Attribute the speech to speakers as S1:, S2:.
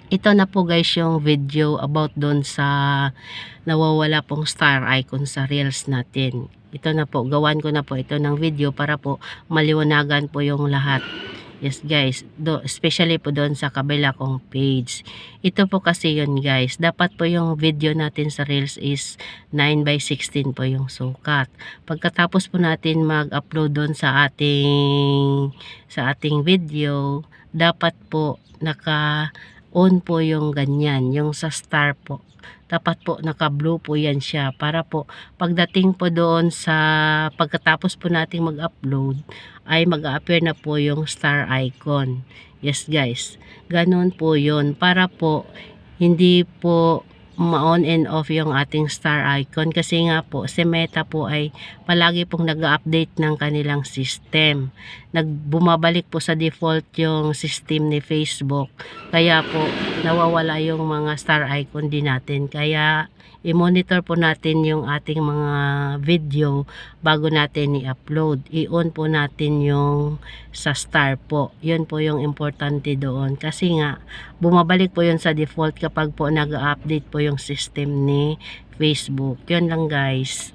S1: Ito na po guys yung video about doon sa nawawala pong star icon sa reels natin. Ito na po, gawan ko na po ito ng video para po maliwanagan po yung lahat. Yes guys, especially po doon sa kabila kong page. Ito po kasi yun guys, dapat po yung video natin sa reels is 9:16 po yung sukat. Pagkatapos po natin mag-upload doon sa ating video, dapat po naka-on po yung ganyan, yung sa star po. Dapat po naka-blue po yan siya para po pagdating po doon sa pagkatapos po nating mag-upload ay mag-a-appear na po yung star icon. Yes guys, ganun po yun para po hindi po ma-on and off yung ating star icon kasi nga po si Meta po ay palagi pong nag-update ng kanilang system. Bumabalik po sa default yung system ni Facebook. Kaya po nawawala yung mga star icon din natin. Kaya i-monitor po natin yung ating mga video bago natin i-upload. I-on po natin yung sa star po. Yun po yung importante doon. Kasi nga bumabalik po yun sa default kapag po nag-update po yung system ni Facebook. Yun lang guys.